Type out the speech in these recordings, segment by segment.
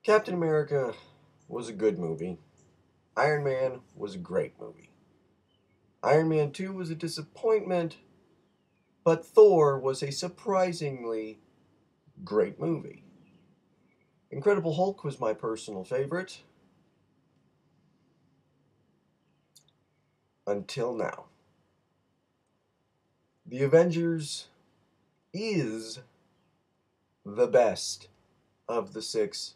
Captain America was a good movie. Iron Man was a great movie. Iron Man 2 was a disappointment, but Thor was a surprisingly great movie. Incredible Hulk was my personal favorite until now. The Avengers is the best of the six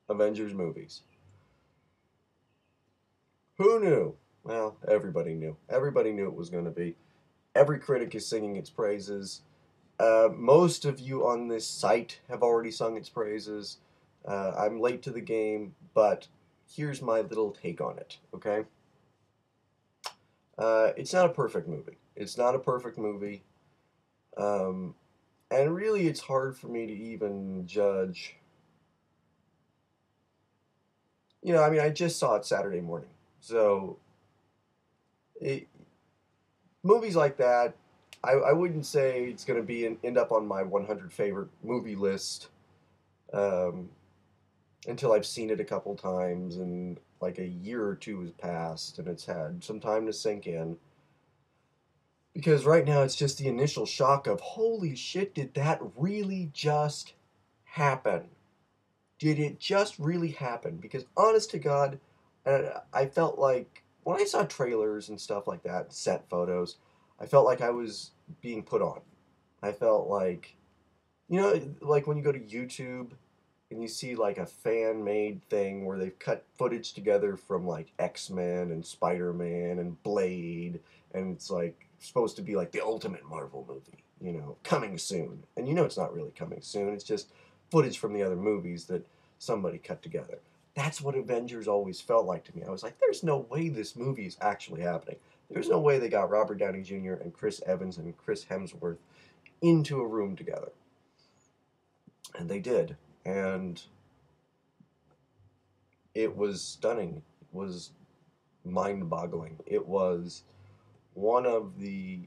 Avengers movies. Who knew? Well, everybody knew. Everybody knew it was going to be. Every critic is singing its praises. Most of you on this site have already sung its praises. I'm late to the game, but here's my little take on it, okay? It's not a perfect movie. It's not a perfect movie. Um, and really, it's hard for me to even judge. I mean, I just saw it Saturday morning. So, it, movies like that, I wouldn't say it's going to end up on my 100 favorite movie list. Um, until I've seen it a couple times and like a year or two has passed and it's had some time to sink in. Because right now it's just the initial shock of holy shit, did that really just happen? Did it just really happen? Because honest to God, I felt like when I saw trailers and stuff like that, set photos, I felt like I was being put on. I felt like, like when you go to YouTube and you see like a fan made thing where they've cut footage together from like X-Men and Spider-Man and Blade, and it's like supposed to be like the ultimate Marvel movie, coming soon. And it's not really coming soon, it's just footage from the other movies that somebody cut together. That's what Avengers always felt like to me. I was like, there's no way this movie is actually happening. There's no way they got Robert Downey Jr. and Chris Evans and Chris Hemsworth into a room together. And they did. And it was stunning. It was mind boggling. It was one of the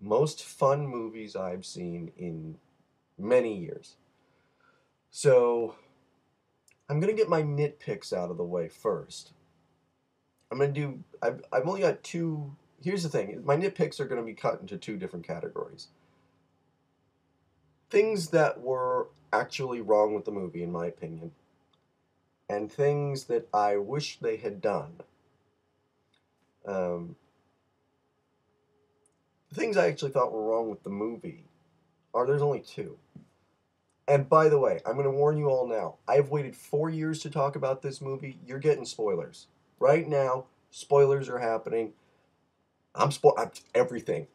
most fun movies I've seen in many years. So I'm going to get my nitpicks out of the way first. I've only got two. Here's the thing, my nitpicks are going to be cut into two different categories. Things that were actually wrong with the movie, in my opinion, and things that I wish they had done. Um, the things I actually thought were wrong with the movie there's only two. And by the way, I'm going to warn you all now. I've waited 4 years to talk about this movie. You're getting spoilers. Right now, spoilers are happening. Everything.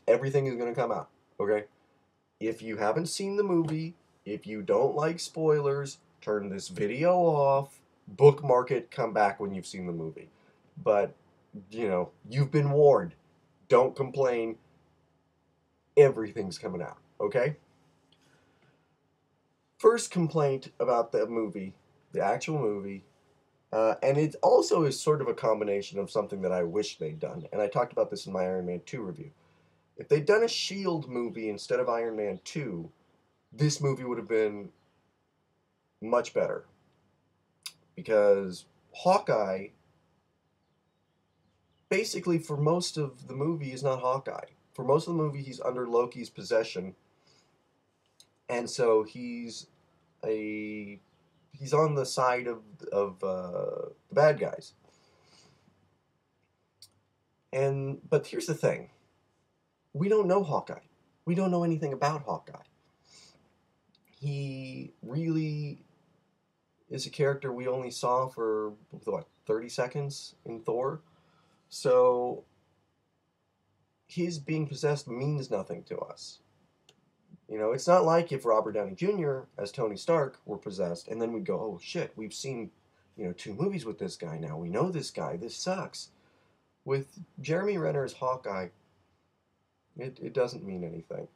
Everything is going to come out. Okay? If you haven't seen the movie, if you don't like spoilers, turn this video off, bookmark it, come back when you've seen the movie. But, you've been warned. Don't complain. Everything's coming out. Okay? First complaint about the movie, the actual movie, and it also is sort of a combination of something that I wish they'd done, and I talked about this in my Iron Man 2 review. If they'd done a S.H.I.E.L.D. movie instead of Iron Man 2, this movie would have been much better. Because Hawkeye, basically for most of the movie, is not Hawkeye. For most of the movie, he's under Loki's possession, and so a he's on the side of the bad guys. But here's the thing: we don't know Hawkeye. We don't know anything about Hawkeye. He really is a character we only saw for what 30 seconds in Thor. So his being possessed means nothing to us. It's not like if Robert Downey Jr. as Tony Stark were possessed, and then we'd go, oh shit, we've seen, two movies with this guy now. We know this guy. This sucks. With Jeremy Renner as Hawkeye, it doesn't mean anything.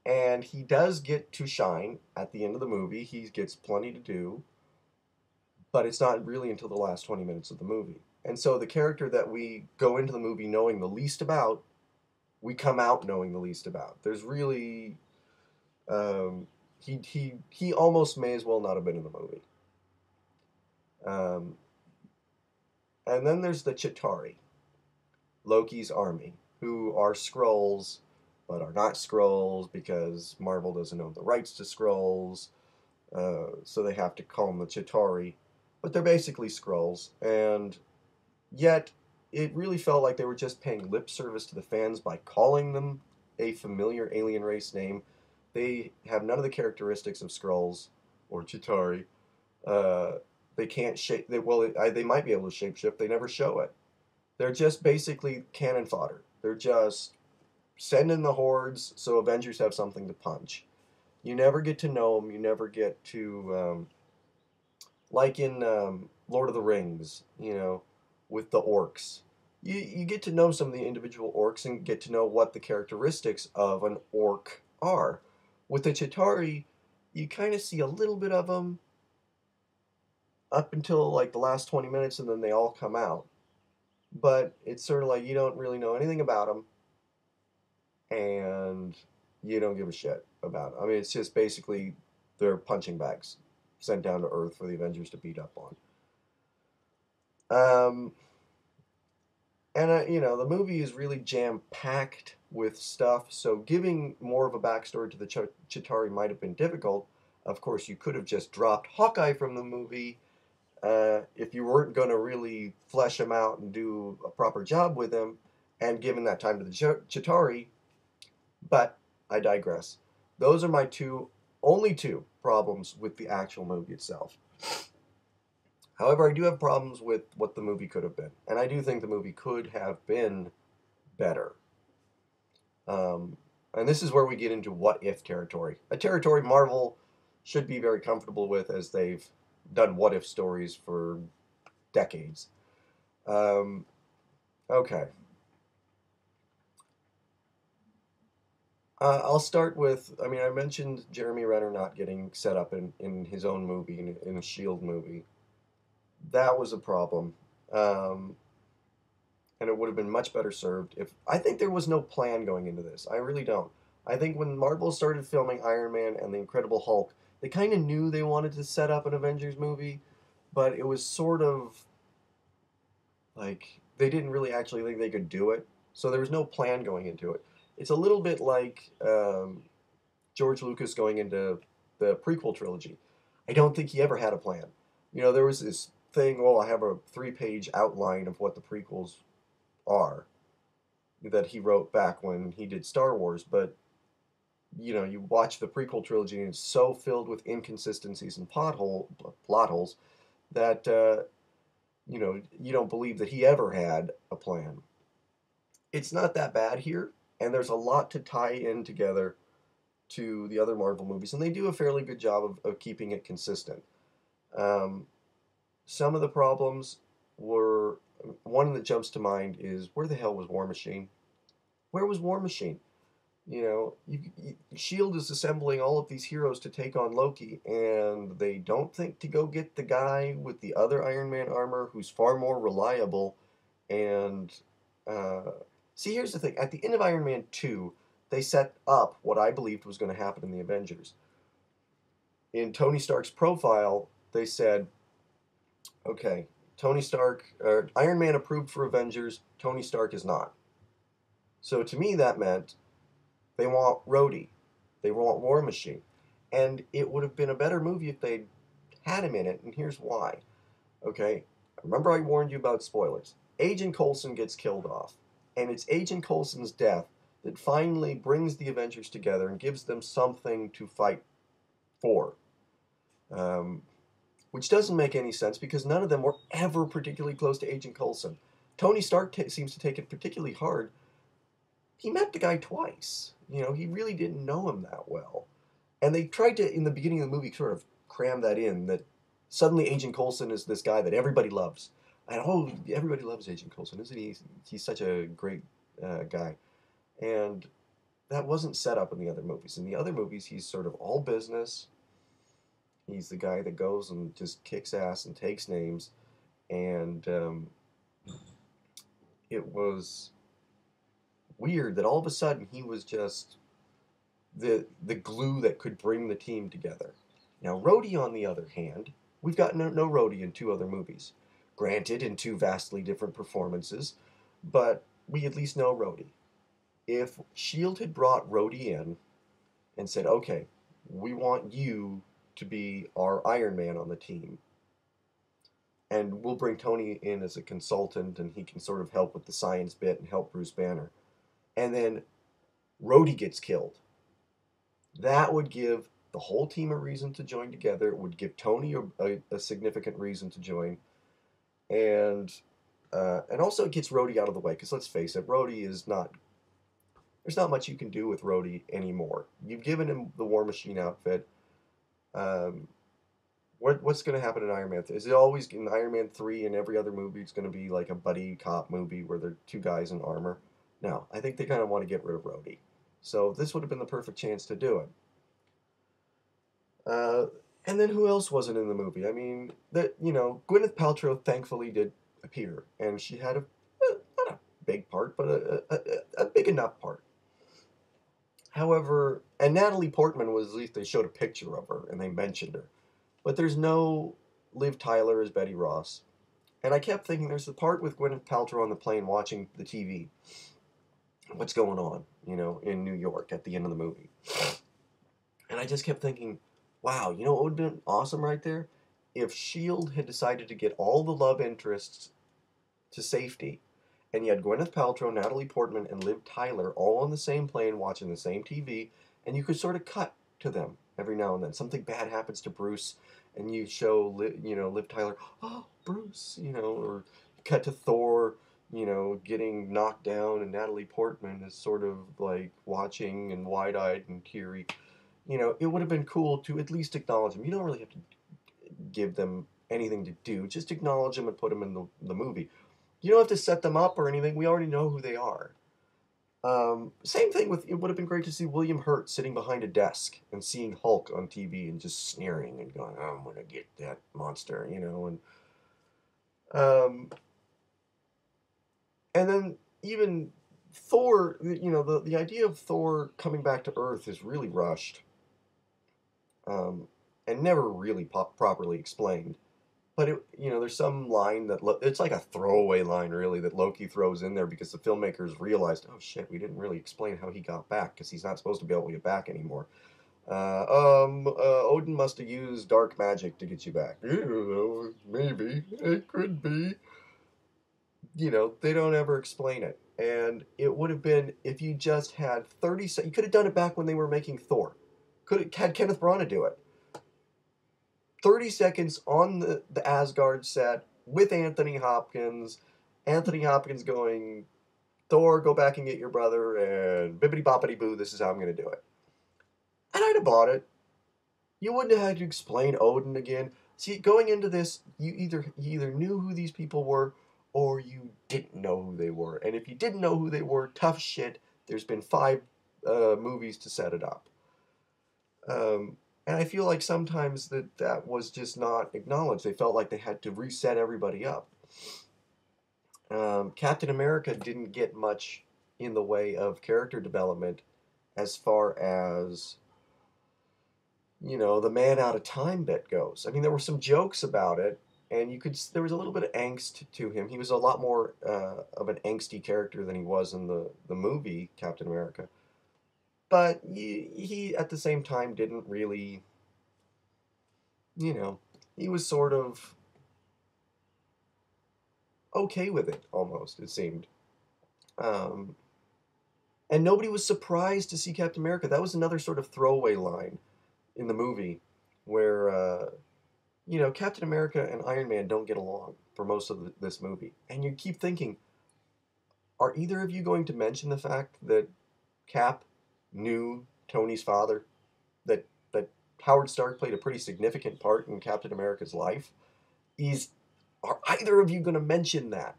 And he does get to shine at the end of the movie. He gets plenty to do, but it's not really until the last 20 minutes of the movie. And so the character that we go into the movie knowing the least about, we come out knowing the least about. There's really he almost may as well not have been in the movie. Um, and then there's the Chitauri, Loki's army, who are Skrulls, but are not Skrulls because Marvel doesn't own the rights to Skrulls, so they have to call them the Chitauri. But they're basically Skrulls, and yet it really felt like they were just paying lip service to the fans by calling them a familiar alien race name. They have none of the characteristics of Skrulls or Chitauri. Uh, they can't shape. They might be able to shapeshift. They never show it. They're just basically cannon fodder. They're just sending the hordes so Avengers have something to punch. You never get to know them. You never get to, like in Lord of the Rings, with the orcs. You get to know some of the individual orcs and get to know what the characteristics of an orc are. With the Chitauri, you kind of see a little bit of them up until like the last 20 minutes, and then they all come out. But it's sort of like you don't really know anything about them, and you don't give a shit about it. I mean, it's just basically they're punching bags sent down to Earth for the Avengers to beat up on. Um, and the movie is really jam packed with stuff, so giving more of a backstory to the Chitauri might have been difficult. Of course, you could have just dropped Hawkeye from the movie if you weren't going to really flesh him out and do a proper job with him, and given that time to the Chitauri. But I digress. Those are my only two problems with the actual movie itself. However, I do have problems with what the movie could have been, and I do think the movie could have been better. Um, and this is where we get into what if territory, a territory Marvel should be very comfortable with, as they've done what if stories for decades. Um, okay. I'll start with, I mentioned Jeremy Renner not getting set up in his own movie, in a S.H.I.E.L.D. movie. That was a problem. Um, and it would have been much better served if. I think there was no plan going into this. I really don't. I think when Marvel started filming Iron Man and the Incredible Hulk, they kind of knew they wanted to set up an Avengers movie, but it was sort of like they didn't really actually think they could do it. So there was no plan going into it. It's a little bit like George Lucas going into the prequel trilogy. I don't think he ever had a plan. There was this thing, well, I have a 3-page outline of what the prequels are that he wrote back when he did Star Wars, but you watch the prequel trilogy and it's so filled with inconsistencies and plot holes that you don't believe that he ever had a plan. It's not that bad here, and there's a lot to tie in together to the other Marvel movies, and they do a fairly good job of keeping it consistent. Um, some of the problems were, one that jumps to mind is, where the hell was War Machine? Where was War Machine? Shield is assembling all of these heroes to take on Loki, and they don't think to go get the guy with the other Iron Man armor who's far more reliable. And uh, see, here's the thing: at the end of Iron Man 2, they set up what I believed was going to happen in the Avengers. In Tony Stark's profile, they said, "Okay, Tony Stark, Iron Man approved for Avengers. Tony Stark is not." So to me, that meant they want Rhodey. They want War Machine. And it would have been a better movie if they'd had him in it, and here's why. Okay? Remember I warned you about spoilers. Agent Coulson gets killed off. And it's Agent Coulson's death that finally brings the Avengers together and gives them something to fight for. Um, which doesn't make any sense because none of them were ever particularly close to Agent Coulson. Tony Stark seems to take it particularly hard. He met the guy twice. He really didn't know him that well. And they tried to, in the beginning of the movie, sort of cram that in, that suddenly Agent Coulson is this guy that everybody loves. And, oh, everybody loves Agent Coulson, isn't he? He's such a great guy. And that wasn't set up in the other movies. In the other movies, he's sort of all business. He's the guy that goes and just kicks ass and takes names. And it was weird that all of a sudden he was just the glue that could bring the team together. Now, Rhodey, on the other hand, We've got no Rhodey in two other movies. Granted, in two vastly different performances, but we at least know Rhodey. If S.H.I.E.L.D. had brought Rhodey in and said, okay, we want you to be our Iron Man on the team, and we'll bring Tony in as a consultant, and he can sort of help with the science bit and help Bruce Banner. And then Rhodey gets killed. That would give the whole team a reason to join together. It would give Tony a significant reason to join, and also it gets Rhodey out of the way. Because let's face it, Rhodey is not. There's not much you can do with Rhodey anymore. You've given him the War Machine outfit. Um, what's going to happen in Iron Man 3? Is it always in Iron Man 3 and every other movie it's going to be like a buddy cop movie where they're two guys in armor? No, I think they kind of want to get rid of Rhodey. So this would have been the perfect chance to do it. Uh, and then who else wasn't in the movie? I mean, Gwyneth Paltrow thankfully did appear, and she had not a big part, but a big enough part. However, and Natalie Portman was, at least they showed a picture of her and they mentioned her. But there's no Liv Tyler as Betty Ross. And I kept thinking there's the part with Gwyneth Paltrow on the plane watching the TV. What's going on, in New York at the end of the movie. And I just kept thinking, wow, what would have been awesome right there? If S.H.I.E.L.D. had decided to get all the love interests to safety, and you had Gwyneth Paltrow, Natalie Portman, and Liv Tyler all on the same plane watching the same TV, and you could sort of cut to them every now and then. Something bad happens to Bruce, and you show Liv Tyler, oh, Bruce, or cut to Thor, getting knocked down, and Natalie Portman is sort of like watching and wide-eyed and teary. It would have been cool to at least acknowledge them. You don't really have to give them anything to do. Just acknowledge them and put them in the movie. You don't have to set them up or anything. We already know who they are. Same thing with, it would have been great to see William Hurt sitting behind a desk and seeing Hulk on TV and just sneering and going, I'm going to get that monster, and then even Thor, the idea of Thor coming back to Earth is really rushed, and never really properly explained. But there's some line that it's like a throwaway line, really, that Loki throws in there because the filmmakers realized, oh shit, we didn't really explain how he got back because he's not supposed to be able to get back anymore. Odin must have used dark magic to get you back. Maybe it could be. They don't ever explain it, and it would have been if you just had 30 seconds. You could have done it back when they were making Thor. Could have had Kenneth Branagh do it. 30 seconds on the Asgard set with Anthony Hopkins. Anthony Hopkins going, Thor, go back and get your brother, and bibbity boppity boo, this is how I'm going to do it. And I'd have bought it. You wouldn't have had to explain Odin again. See, going into this, you either knew who these people were, or you didn't know who they were. And if you didn't know who they were, tough shit, there's been 5 movies to set it up. And I feel like sometimes that was just not acknowledged. They felt like they had to reset everybody up. Captain America didn't get much in the way of character development as far as, the man out of time bit goes. I mean, there were some jokes about it, and there was a little bit of angst to him. He was a lot more of an angsty character than he was in the movie Captain America. But he at the same time didn't really, he was sort of okay with it, almost, it seemed. And nobody was surprised to see Captain America. That was another sort of throwaway line in the movie where, Captain America and Iron Man don't get along for most of this movie. And you keep thinking, are either of you going to mention the fact that Cap knew Tony's father? That Howard Stark played a pretty significant part in Captain America's life? Are either of you going to mention that?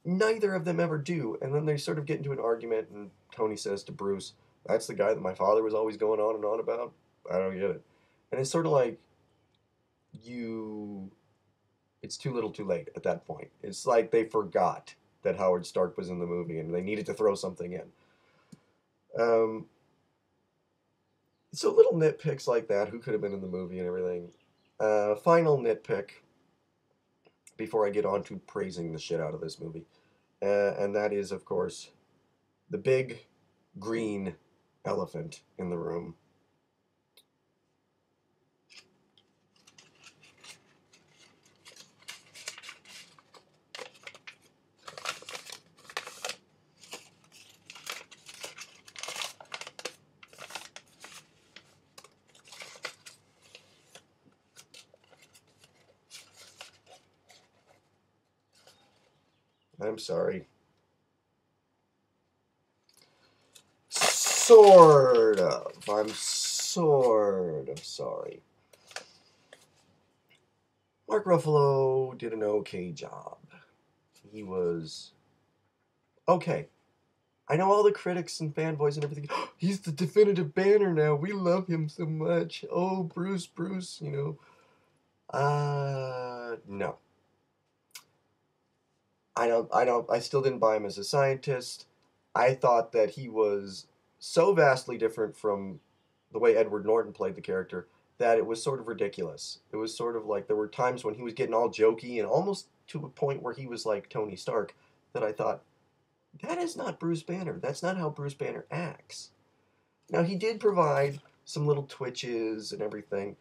Neither of them ever do. And then they sort of get into an argument, and Tony says to Bruce, that's the guy that my father was always going on and on about? I don't get it. And it's sort of like, it's too little too late at that point. It's like they forgot that Howard Stark was in the movie, and they needed to throw something in. So little nitpicks like that, who could have been in the movie and everything, Final nitpick before I get on to praising the shit out of this movie. And that is, of course, the big green elephant in the room. I'm sorry. Sort of. I'm sort of sorry. Mark Ruffalo did an okay job. He was okay. I know all the critics and fanboys and everything. He's the definitive Banner now. We love him so much. Oh, Bruce, you know. No. I still didn't buy him as a scientist. I thought that he was so vastly different from the way Edward Norton played the character that it was sort of ridiculous. It was sort of like there were times when he was getting all jokey and almost to a point where he was like Tony Stark that I thought, that is not Bruce Banner. That's not how Bruce Banner acts. Now, he did provide some little twitches and everything,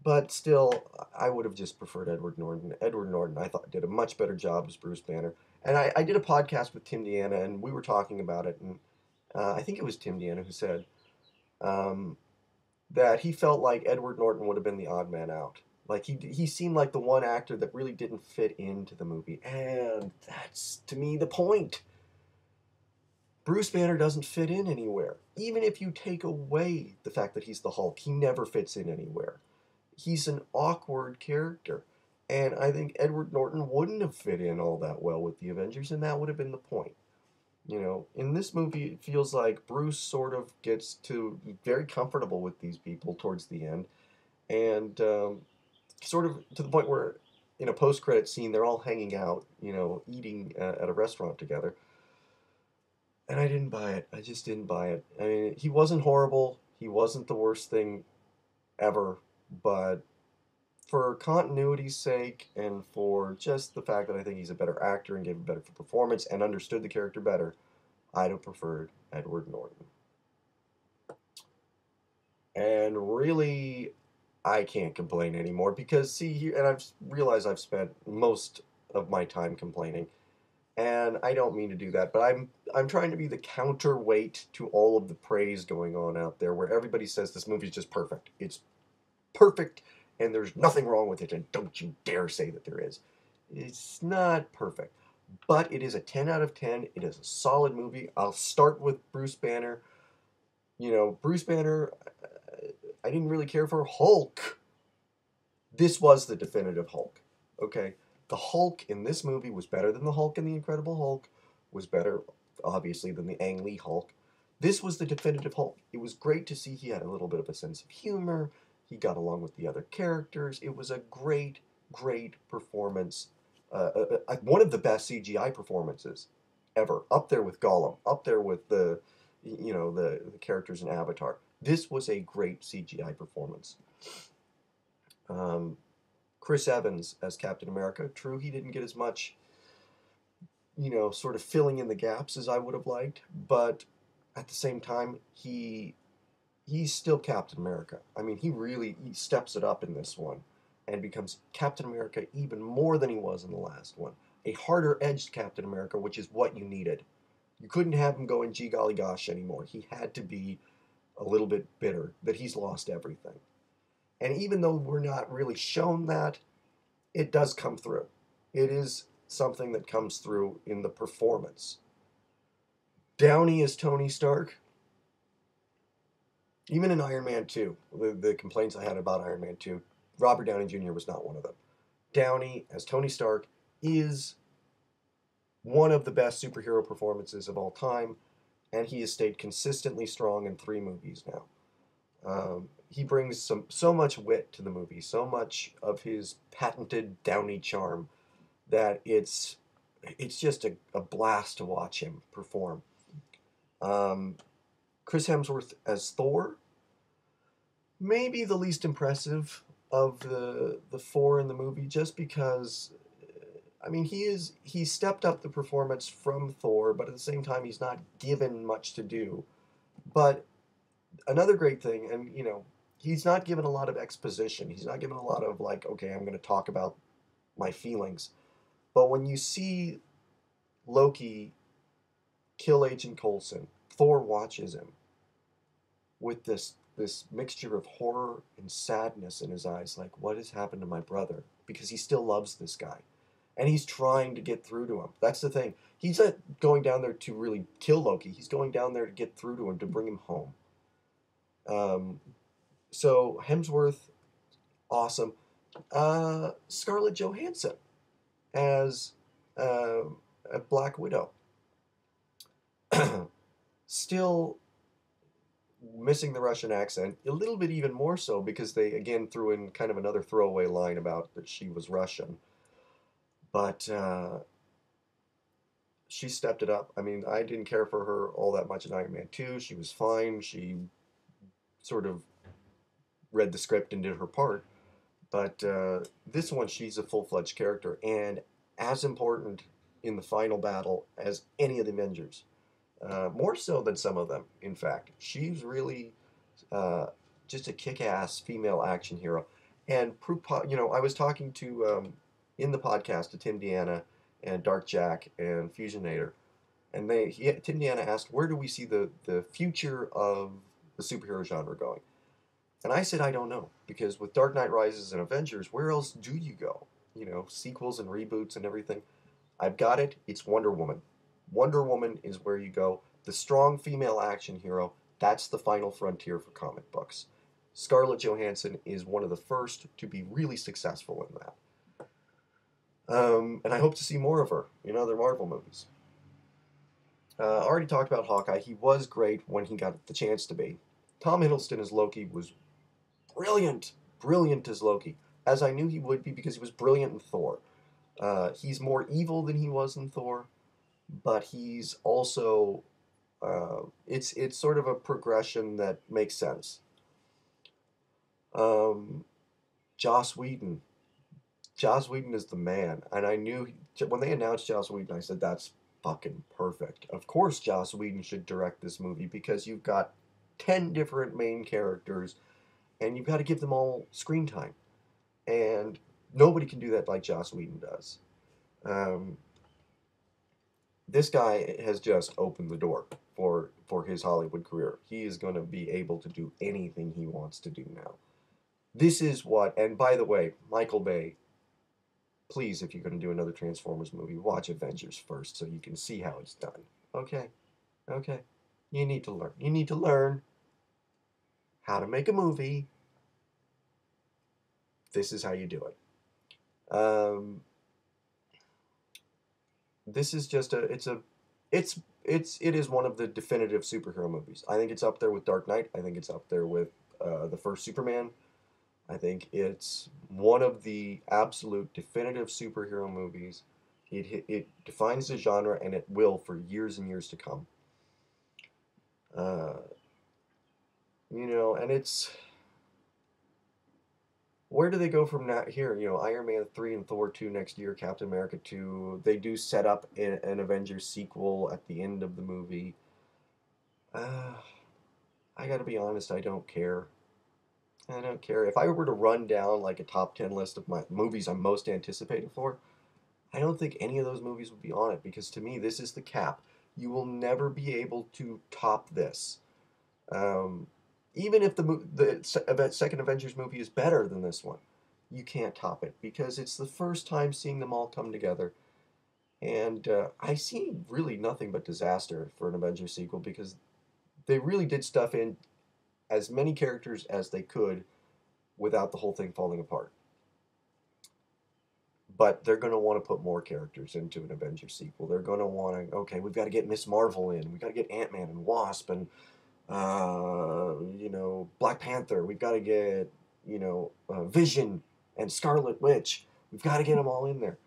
but still, I would have just preferred Edward Norton. Edward Norton, I thought, did a much better job as Bruce Banner. And I did a podcast with Tim Deanna, and we were talking about it, and I think it was Tim Deanna who said um, that he felt like Edward Norton would have been the odd man out. Like, he seemed like the one actor that really didn't fit into the movie. And that's, to me, the point. Bruce Banner doesn't fit in anywhere. Even if you take away the fact that he's the Hulk, he never fits in anywhere. He's an awkward character. And I think Edward Norton wouldn't have fit in all that well with the Avengers, and that would have been the point. You know, in this movie, it feels like Bruce sort of gets to be very comfortable with these people towards the end, and sort of to the point where, in a post-credit scene, they're all hanging out, you know, eating at a restaurant together. And I didn't buy it. I just didn't buy it. I mean, he wasn't horrible. He wasn't the worst thing ever, but for continuity's sake and for just the fact that I think he's a better actor and gave a better performance and understood the character better, I'd have preferred Edward Norton. And really, I can't complain anymore because, see, here, and I've realized I've spent most of my time complaining, and I don't mean to do that, but I'm trying to be the counterweight to all of the praise going on out there, where everybody says this movie's just perfect. It's perfect, and there's nothing wrong with it, and don't you dare say that there is. It's not perfect, but it is a 10 out of 10. It is a solid movie. I'll start with Bruce Banner. You know, Bruce Banner, I didn't really care for Hulk. This was the definitive Hulk, okay? The Hulk in this movie was better than the Hulk in The Incredible Hulk, was better, obviously, than the Ang Lee Hulk. This was the definitive Hulk. It was great to see he had a little bit of a sense of humor. He got along with the other characters. It was a great, great performance. One of the best CGI performances ever. Up there with Gollum. Up there with the characters in Avatar. This was a great CGI performance. Chris Evans as Captain America. True, he didn't get as much, sort of filling in the gaps as I would have liked, but at the same time, he's still Captain America. I mean, he steps it up in this one and becomes Captain America even more than he was in the last one. A harder-edged Captain America, which is what you needed. You couldn't have him going gee golly gosh anymore. He had to be a little bit bitter that he's lost everything. And even though we're not really shown that, it does come through. It is something that comes through in the performance. Downey as Tony Stark, even in Iron Man 2, the complaints I had about Iron Man 2, Robert Downey Jr. was not one of them. Downey as Tony Stark is one of the best superhero performances of all time, and he has stayed consistently strong in 3 movies now. He brings so much wit to the movie, so much of his patented Downey charm that it's just a blast to watch him perform. Chris Hemsworth as Thor. maybe the least impressive of the four in the movie, just because I mean he stepped up the performance from Thor, but at the same time he's not given much to do. But another great thing, and he's not given a lot of exposition. He's not given a lot of like, okay, I'm going to talk about my feelings. But when you see Loki kill Agent Coulson, Thor watches him with this mixture of horror and sadness in his eyes, like, what has happened to my brother? Because he still loves this guy. And he's trying to get through to him. That's the thing. He's not going down there to really kill Loki. He's going down there to get through to him, to bring him home. Um, so Hemsworth, awesome. Scarlett Johansson as uh, a Black Widow. Still missing the Russian accent, a little bit even more so because they again threw in kind of another throwaway line about that she was Russian. But she stepped it up. I mean, I didn't care for her all that much in Iron Man 2. She was fine. She sort of read the script and did her part. But this one, she's a full-fledged character and as important in the final battle as any of the Avengers. More so than some of them, in fact. She's really uh, just a kick-ass female action hero. And I was talking to in the podcast to Tim Deanna and Dark Jack and Fusionator, and Tim Deanna asked, "Where do we see the future of the superhero genre going?" And I said, "I don't know, because with Dark Knight Rises and Avengers, where else do you go? Sequels and reboots and everything. I've got it. It's Wonder Woman. Wonder Woman is where you go. The strong female action hero, that's the final frontier for comic books. Scarlett Johansson is one of the first to be really successful in that. And I hope to see more of her in other Marvel movies. I already talked about Hawkeye. He was great when he got the chance to be. Tom Hiddleston as Loki was brilliant. Brilliant as Loki. As I knew he would be because he was brilliant in Thor. He's more evil than he was in Thor, but he's also it's sort of a progression that makes sense. Um, Joss Whedon. Joss Whedon is the man, and I knew when they announced Joss Whedon, I said that's fucking perfect. Of course, Joss Whedon should direct this movie because you've got 10 different main characters, and you've got to give them all screen time, and nobody can do that like Joss Whedon does. Um, this guy has just opened the door for his Hollywood career. He is going to be able to do anything he wants to do now. This is what, and by the way, Michael Bay, please, if you're going to do another Transformers movie, watch Avengers first so you can see how it's done. Okay? Okay? You need to learn. You need to learn how to make a movie. This is how you do it. This is just it is one of the definitive superhero movies. I think it's up there with Dark Knight. I think it's up there with the first Superman. I think it's one of the absolute definitive superhero movies. It defines the genre, and it will for years and years to come. Uh, and it's where do they go from that here? Iron Man 3 and Thor 2 next year, Captain America 2. They do set up an Avengers sequel at the end of the movie. Uh, I gotta be honest, I don't care. I don't care. If I were to run down like a top 10 list of my movies I'm most anticipated for, I don't think any of those movies would be on it because to me, this is the cap. You will never be able to top this. Um, Even if the second Avengers movie is better than this one, you can't top it because it's the first time seeing them all come together. And I see really nothing but disaster for an Avengers sequel because they really did stuff in as many characters as they could without the whole thing falling apart. But they're going to want to put more characters into an Avengers sequel. They're going to want to, okay, we've got to get Miss Marvel in. We've got to get Ant-Man and Wasp and, Black Panther. We've got to get, Vision and Scarlet Witch. We've got to get them all in there.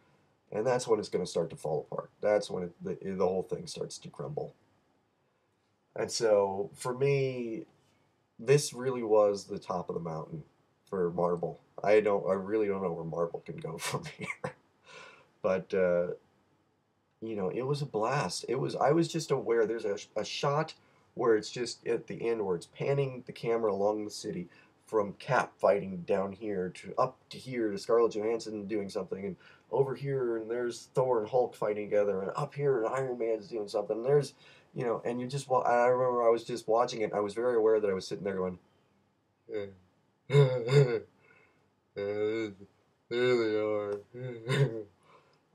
And that's when it's going to start to fall apart. That's when the whole thing starts to crumble. And so, for me, this really was the top of the mountain for Marvel. I really don't know where Marvel can go from here. But it was a blast. I was just aware there's a shot where it's just at the end where it's panning the camera along the city from Cap fighting down here to up to here to Scarlett Johansson doing something, and over here and there's Thor and Hulk fighting together, and up here and Iron Man's doing something. And there's and you just I remember I was just watching it. I was very aware that I was sitting there going, there they are.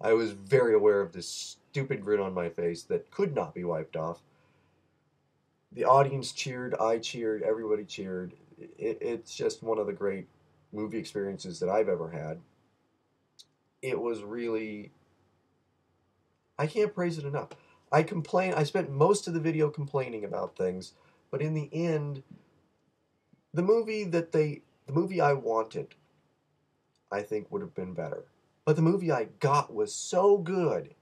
I was very aware of this stupid grin on my face that could not be wiped off. The audience cheered, I cheered, everybody cheered. It's just one of the great movie experiences that I've ever had. It was really, I can't praise it enough. I spent most of the video complaining about things, but in the end, the movie I wanted, I think would have been better. But the movie I got was so good,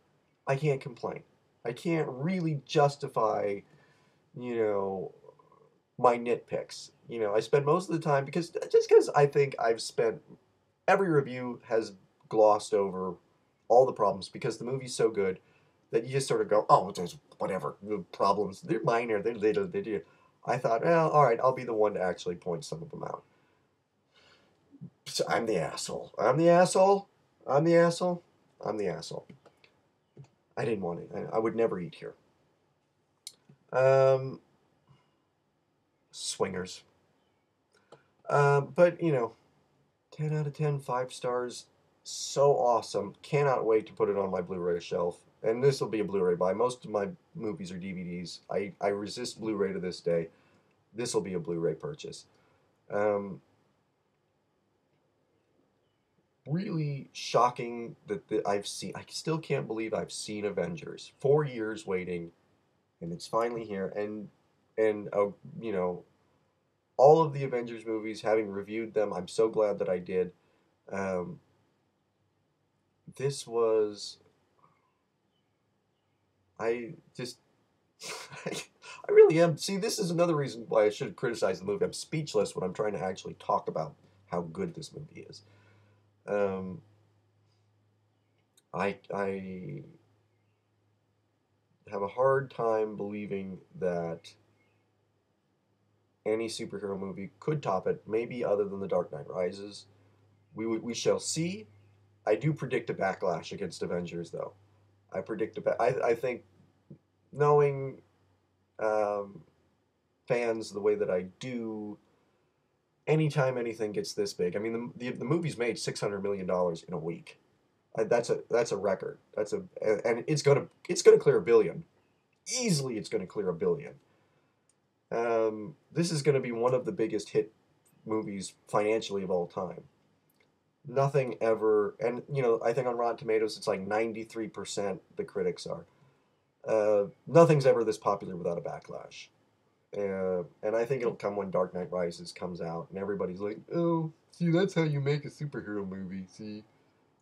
I can't complain. I can't really justify, you know, my nitpicks. I spend most of the time because I think I've spent every review has glossed over all the problems because the movie's so good that you just sort of go, oh, there's whatever the problems. They're minor. They're little. They do. I thought, well, all right, I'll be the one to actually point some of them out. So I'm the asshole. I'm the asshole. I'm the asshole. I'm the asshole. I didn't want it. I would never eat here. Um, Swingers. But 10 out of 10, 5 stars. So awesome. Cannot wait to put it on my Blu-ray shelf. And this will be a Blu-ray buy. Most of my movies are DVDs. I resist Blu-ray to this day. This will be a Blu-ray purchase. Really shocking that I've seen. I still can't believe I've seen Avengers. 4 years waiting, and it's finally here. And all of the Avengers movies, having reviewed them, I'm so glad that I did. Um, this was, I just, I really am. See, this is another reason why I should criticize the movie. I'm speechless when I'm trying to actually talk about how good this movie is. Um, I have a hard time believing that any superhero movie could top it, maybe other than The Dark Knight Rises. We shall see. I do predict a backlash against Avengers, though. I think knowing um, fans the way that I do, anytime anything gets this big, I mean the movie's made $600 million in a week. That's a record. And it's gonna clear $1 billion easily. It's gonna clear $1 billion. This is gonna be one of the biggest hit movies financially of all time. Nothing ever, and I think on Rotten Tomatoes it's like 93%. The critics are. Nothing's ever this popular without a backlash. And I think it'll come when Dark Knight Rises comes out, and everybody's like, "Oh, see, that's how you make a superhero movie. See,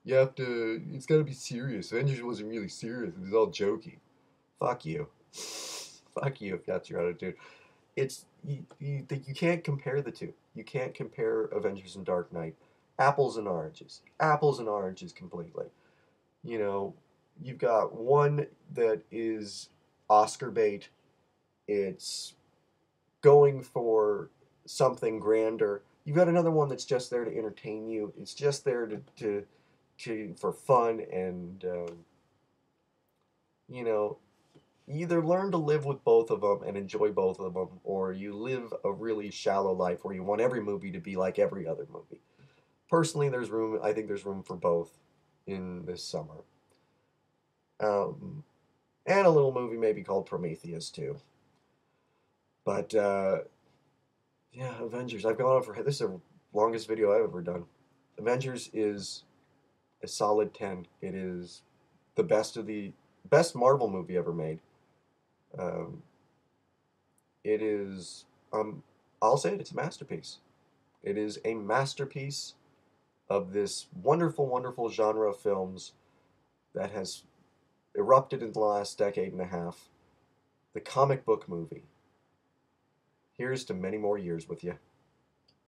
you have to. It's got to be serious. Avengers wasn't really serious. It was all jokey. Fuck you. Fuck you if that's your attitude. You can't compare the two. You can't compare Avengers and Dark Knight. Apples and oranges. Apples and oranges completely. You know, you've got one that is Oscar bait. It's going for something grander. You've got another one that's just there to entertain you. It's just there to for fun, and you know you either learn to live with both of them and enjoy both of them, or you live a really shallow life where you want every movie to be like every other movie. Personally, there's room. I think there's room for both in this summer. Um, and a little movie maybe called Prometheus too. But yeah, Avengers. I've gone on for this is the longest video I've ever done. Avengers is a solid 10. It is the best Marvel movie ever made. Um, it is I'll say it. It's a masterpiece. It is a masterpiece of this wonderful, wonderful genre of films that has erupted in the last decade and a half. The comic book movie. Here's to many more years with you.